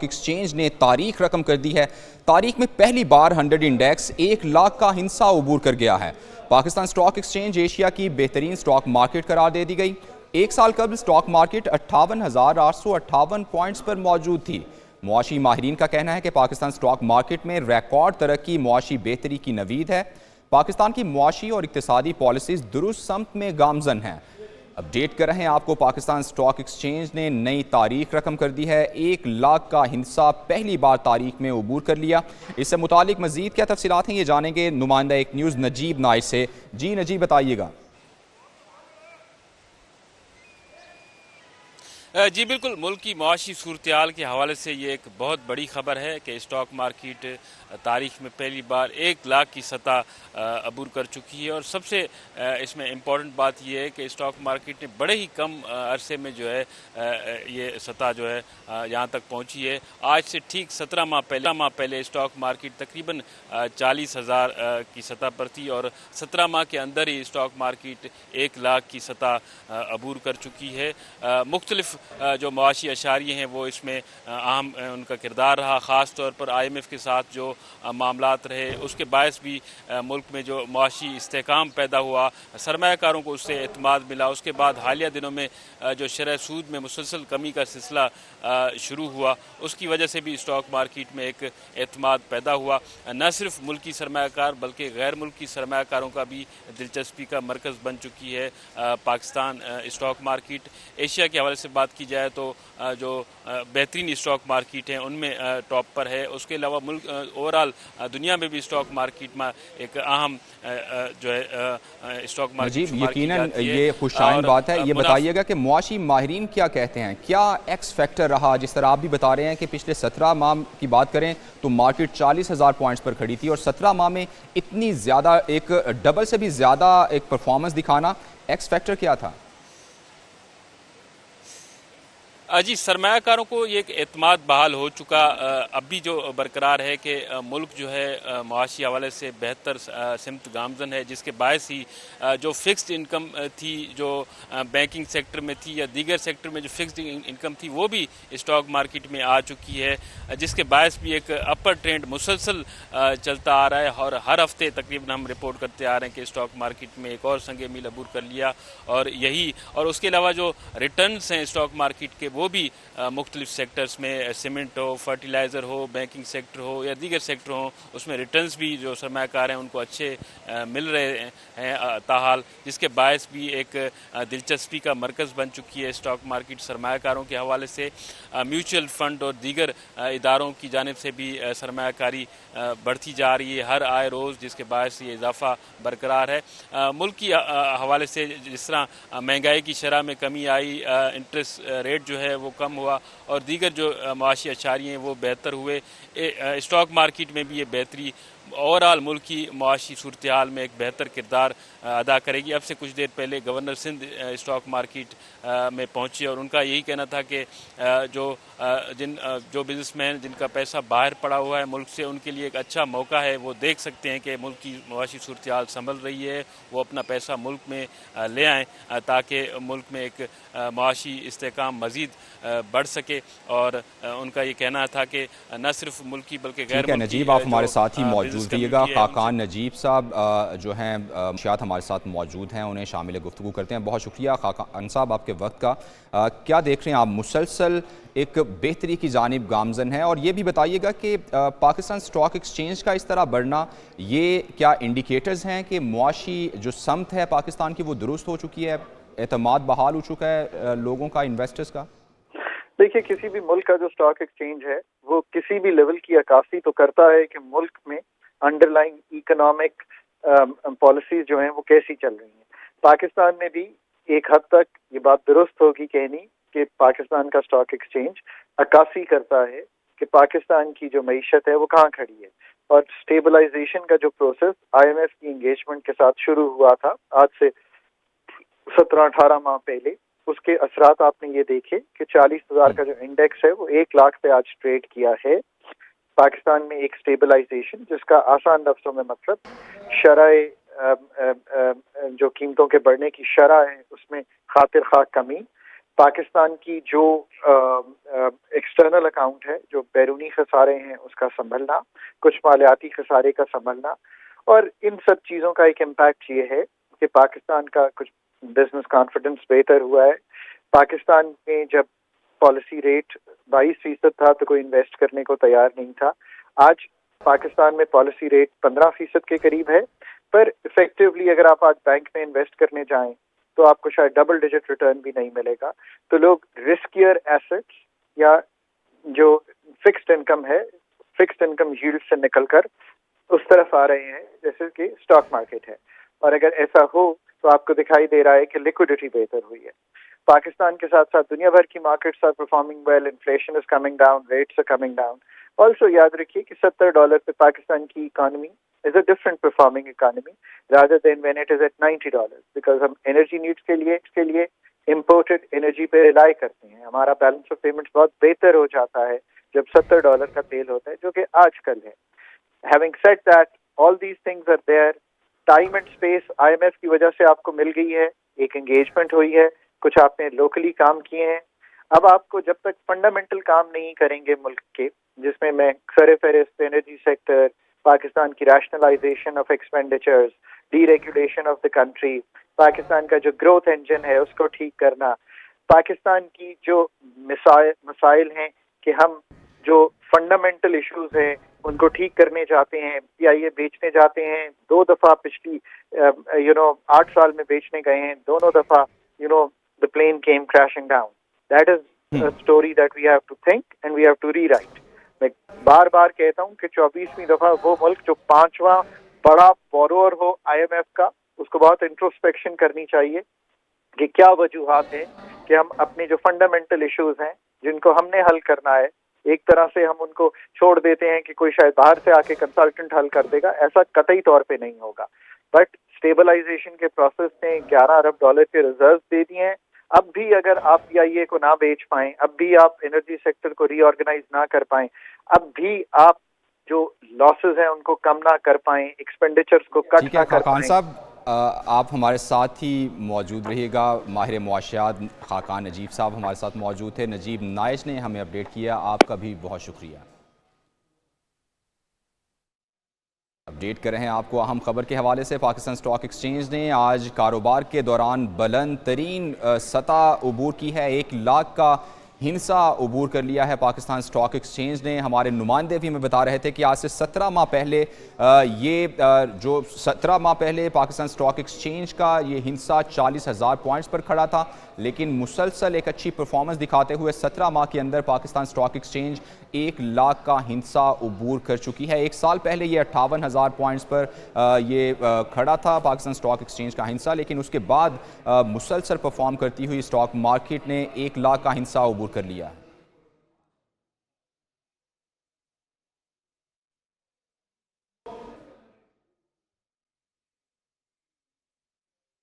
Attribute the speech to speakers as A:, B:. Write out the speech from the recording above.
A: Exchange نے تاریخ رقم کر دی ہے۔ تاریخ میں پہلی بار 100 انڈیکس 1 لاکھ کا ہنسا عبور کر گیا ہے۔ پاکستان سٹاک ایکسچینج ایشیا کی بہترین سٹاک مارکیٹ قرار دے دی گئی۔ ایک سال قبل سٹاک مارکیٹ 58,858 پوائنٹس پر موجود تھی۔ معاشی ماہرین کا کہنا ہے کہ پاکستان سٹاک مارکیٹ میں ریکارڈ ترقی معاشی بہتری کی نوید ہے۔ پاکستان کی معاشی اور اقتصادی پالیسیز درست سمت میں گامزن ہیں۔ اپڈیٹ کر رہے ہیں آپ کو، پاکستان سٹاک ایکسچینج نے نئی تاریخ رقم کر دی ہے۔ 1 لاکھ کا ہنسا پہلی بار تاریخ میں عبور کر لیا۔ اس سے متعلق مزید کیا تفصیلات ہیں یہ جانیں گے نمائندہ ایک نیوز نجیب نائر سے۔ جی نجیب بتائیے گا۔
B: جی بالکل، ملک کی معاشی صورتحال کے حوالے سے یہ ایک بہت بڑی خبر ہے کہ اسٹاک مارکیٹ تاریخ میں پہلی بار 1 لاکھ کی سطح عبور کر چکی ہے، اور سب سے اس میں امپورٹنٹ بات یہ ہے کہ اسٹاک مارکیٹ نے بڑے ہی کم عرصے میں جو ہے یہ سطح جو ہے یہاں تک پہنچی ہے۔ آج سے ٹھیک 17 ماہ پہلے اسٹاک مارکیٹ تقریباً 40,000 کی سطح پر تھی، اور 17 ماہ کے اندر ہی اسٹاک مارکیٹ 1 لاکھ کی سطح عبور کر چکی ہے۔ مختلف جو معاشی اشاریے ہیں وہ اس میں اہم ان کا کردار رہا، خاص طور پر IMF کے ساتھ جو معاملات رہے اس کے باعث بھی ملک میں جو معاشی استحکام پیدا ہوا، سرمایہ کاروں کو اس سے اعتماد ملا۔ اس کے بعد حالیہ دنوں میں جو شرح سود میں مسلسل کمی کا سلسلہ شروع ہوا، اس کی وجہ سے بھی اسٹاک مارکیٹ میں ایک اعتماد پیدا ہوا۔ نہ صرف ملکی سرمایہ کار بلکہ غیر ملکی سرمایہ کاروں کا بھی دلچسپی کا مرکز بن چکی ہے پاکستان اسٹاک مارکیٹ۔ ایشیا کے حوالے سے بات کی جائے تو جو بہترین اسٹاک مارکیٹ ہیں ان میں ٹاپ پر ہے۔ اس کے علاوہ ملک اوورال دنیا میں بھی اسٹاک مارکیٹ میں ایک اہم جو ہے اسٹاک مارکیٹ شمار کی
A: یقیناً
B: جاتی ہے۔
A: یہ خوشائن بات ہے۔ یہ بتائیے گا کہ معاشی ماہرین کیا کہتے ہیں، کیا ایکس فیکٹر رہا؟ جس طرح آپ بھی بتا رہے ہیں کہ پچھلے 17 ماہ کی بات کریں تو مارکیٹ 40,000 پوائنٹس پر کھڑی تھی، اور 17 ماہ میں اتنی زیادہ ایک ڈبل سے بھی زیادہ ایک پرفارمنس دکھانا، ایکس فیکٹر کیا تھا؟
B: جی، سرمایہ کاروں کو یہ ایک اعتماد بحال ہو چکا، اب بھی جو برقرار ہے کہ ملک جو ہے معاشی حوالے سے بہتر سمت گامزن ہے، جس کے باعث ہی جو فکسڈ انکم تھی جو بینکنگ سیکٹر میں تھی یا دیگر سیکٹر میں جو فکسڈ انکم تھی وہ بھی اسٹاک مارکیٹ میں آ چکی ہے، جس کے باعث بھی ایک اپر ٹرینڈ مسلسل چلتا آ رہا ہے، اور ہر ہفتے تقریباً ہم رپورٹ کرتے آ رہے ہیں کہ اسٹاک مارکیٹ میں ایک اور سنگ میل عبور کر لیا۔ اور اس کے علاوہ جو ریٹرنز ہیں اسٹاک مارکیٹ کے وہ بھی مختلف سیکٹرز میں، سیمنٹ ہو، فرٹیلائزر ہو، بینکنگ سیکٹر ہو یا دیگر سیکٹر ہوں، اس میں ریٹرنز بھی جو سرمایہ کار ہیں ان کو اچھے مل رہے ہیں تاحال، جس کے باعث بھی ایک دلچسپی کا مرکز بن چکی ہے اسٹاک مارکیٹ سرمایہ کاروں کے حوالے سے۔ میوچل فنڈ اور دیگر اداروں کی جانب سے بھی سرمایہ کاری بڑھتی جا رہی ہے ہر آئے روز، جس کے باعث یہ اضافہ برقرار ہے۔ ملک کی حوالے سے جس طرح مہنگائی کی شرح میں کمی آئی، انٹرسٹ ریٹ جو ہے وہ کم ہوا، اور دیگر جو معاشی اشاریے ہیں وہ بہتر ہوئے، اسٹاک مارکیٹ میں بھی یہ بہتری اوورال ملک کی معاشی صورتحال میں ایک بہتر کردار ادا کرے گی۔ اب سے کچھ دیر پہلے گورنر سندھ اسٹاک مارکیٹ میں پہنچے، اور ان کا یہی کہنا تھا کہ جو بزنس مین جن کا پیسہ باہر پڑا ہوا ہے ملک سے، ان کے لیے ایک اچھا موقع ہے، وہ دیکھ سکتے ہیں کہ ملک کی معاشی صورتحال سنبھل رہی ہے، وہ اپنا پیسہ ملک میں لے آئیں تاکہ ملک میں ایک معاشی استحکام مزید بڑھ سکے۔ اور ان کا یہ کہنا تھا کہ نہ صرف ملکی بلکہ غیر
A: ٹھیک ہے
B: ملکی
A: نجیب، آپ ہمارے ساتھ ہی موجود رہیے گا۔
B: ہے
A: خاقان نجیب صاحب جو ہیں منشیات ہمارے ساتھ موجود ہیں، انہیں شامل گفتگو کرتے ہیں۔ بہت شکریہ خاقان صاحب آپ کے وقت کا۔ کیا دیکھ رہے ہیں آپ؟ مسلسل ایک بہتری کی جانب گامزن ہے، اور یہ بھی بتائیے گا کہ پاکستان سٹاک ایکسچینج کا اس طرح بڑھنا، یہ کیا انڈیکیٹرز ہیں کہ معاشی جو سمت ہے پاکستان کی وہ درست ہو چکی ہے، اعتماد بحال ہو چکا ہے لوگوں کا، انویسٹرز کا؟
C: دیکھیے، کسی بھی ملک کا جو سٹاک ایکسچینج ہے وہ کسی بھی لیول کی عکاسی تو کرتا ہے کہ ملک میں انڈر لائن اکنامک پالیسیز جو ہیں وہ کیسی چل رہی ہیں۔ پاکستان میں بھی ایک حد تک یہ بات درست ہوگی کہنی کہ پاکستان کا سٹاک ایکسچینج عکاسی کرتا ہے کہ پاکستان کی جو معیشت ہے وہ کہاں کھڑی ہے، اور سٹیبلائزیشن کا جو پروسیس IMF کی انگیجمنٹ کے ساتھ شروع ہوا تھا آج سے 17-18 ماہ پہلے، اس کے اثرات آپ نے یہ دیکھے کہ 40,000 کا جو انڈیکس ہے وہ 1 لاکھ پہ آج ٹریڈ کیا ہے۔ پاکستان میں ایک سٹیبلائزیشن، جس کا آسان لفظوں میں مطلب شرح جو قیمتوں کے بڑھنے کی شرح ہے اس میں خاطر خواہ کمی، پاکستان کی جو ایکسٹرنل اکاؤنٹ ہے، جو بیرونی خسارے ہیں اس کا سنبھلنا، کچھ مالیاتی خسارے کا سنبھلنا، اور ان سب چیزوں کا ایک امپیکٹ یہ ہے کہ پاکستان کا کچھ بزنس کانفیڈنس بہتر ہوا ہے. پاکستان میں جب پالیسی ریٹ 22% تھا تو کوئی انویسٹ کرنے کو تیار نہیں تھا. آج پاکستان میں پالیسی ریٹ 15% کے قریب ہے، پر افیکٹولی اگر آپ آج بینک میں انویسٹ کرنے جائیں تو آپ کو شاید ڈبل ڈیجٹ ریٹرن بھی نہیں ملے گا. تو لوگ رسکیئر ایسٹس یا جو فکسڈ انکم ہے، فکسڈ انکم ییلڈ سے نکل کر اس طرف آ رہے ہیں جیسے کہ اسٹاک مارکیٹ ہے. اور اگر ایسا ہو تو آپ کو دکھائی دے رہا ہے کہ لیکوڈیٹی بہتر ہوئی ہے. پاکستان کے ساتھ ساتھ دنیا بھر کی markets are performing well, inflation is coming down, rates are coming down. Also یاد رکھیے کہ $70 پہ پاکستان کی economy is a different performing economy rather than when it is at $90 because ہم انرجی نیڈس کے لیے امپورٹڈ انرجی پہ ریلائی کرتے ہیں. ہمارا بیلنس آف پیمنٹس بہت بہتر ہو جاتا ہے جب $70 کا تیل ہوتا ہے، جو کہ آج کل ہے. Having said that, all these things are there. Time and space IMF کی وجہ سے آپ کو مل گئی ہے، ایک انگیجمنٹ ہوئی ہے، کچھ آپ نے لوکلی کام کیے ہیں. اب آپ کو جب تک فنڈامنٹل کام نہیں کریں گے ملک کے، جس میں سر فہرست انرجی سیکٹر، پاکستان کی rationalisation of expenditures, deregulation of the country, Pakistan کا جو گروتھ انجن ہے اس کو ٹھیک کرنا، پاکستان کی جو مسائل ہیں کہ ہم جو فنڈامنٹل ایشوز ہیں ان کو ٹھیک کرنے جاتے ہیں، PIA بیچنے جاتے ہیں. 2 دفعہ پچھلی 8 سال میں بیچنے گئے ہیں، دونوں دفعہ the plane came crashing down. That is a story that we have to think and we have to rewrite. میں بار بار کہتا ہوں کہ 24ویں دفعہ وہ ملک جو 5واں بڑا بورور ہو IMF کا، اس کو بہت انٹروسپیکشن کرنی چاہیے کہ کیا وجوہات ہیں کہ ہم اپنے جو فنڈامنٹل ایشوز ہیں جن کو ہم نے حل کرنا ہے، ایک طرح سے ہم ان کو چھوڑ دیتے ہیں کہ کوئی شاید باہر سے آ کے کنسلٹنٹ حل کر دے گا. ایسا قطعی طور پہ نہیں ہوگا. بٹ اسٹیبلائزیشن کے پروسیس نے $11 ارب کے ریزرو دے دیے ہیں. اب بھی اگر آپ PIA کو نہ بیچ پائیں، اب بھی آپ انرجی سیکٹر کو ری آرگنائز نہ کر پائیں، اب بھی آپ جو لاسز ہیں ان کو کم نہ کر پائیں، ایکسپینڈیچرز کو کٹ نہ کر پائیں.
A: صاحب آپ ہمارے ساتھ ہی موجود رہیے گا. ماہر معاشیات خاقان نجیب صاحب ہمارے ساتھ موجود تھے. نجیب نائش نے ہمیں اپڈیٹ کیا، آپ کا بھی بہت شکریہ. اپڈیٹ کر رہے ہیں آپ کو اہم خبر کے حوالے سے. پاکستان اسٹاک ایکسچینج نے آج کاروبار کے دوران بلند ترین سطح عبور کی ہے. 1 لاکھ کا ہنسا عبور کر لیا ہے پاکستان اسٹاک ایکسچینج نے. ہمارے نمائندے بھی ہمیں بتا رہے تھے کہ آج سے 17 ماہ پہلے جو 17 ماہ پہلے پاکستان اسٹاک ایکسچینج کا یہ ہنسا 40,000 پوائنٹس پر کھڑا تھا، لیکن مسلسل ایک اچھی پرفارمنس دکھاتے ہوئے 17 ماہ کے اندر پاکستان اسٹاک ایکسچینج 1 لاکھ کا ہنسا عبور کر چکی ہے. 1 سال پہلے یہ 58,000 پوائنٹس پر یہ کھڑا تھا پاکستان اسٹاک ایکسچینج کا ہنسا، لیکن اس کے بعد مسلسل پرفارم کرتی ہوئی اسٹاک مارکیٹ نے 1 لاکھ کا ہنسا عبور کر لیا.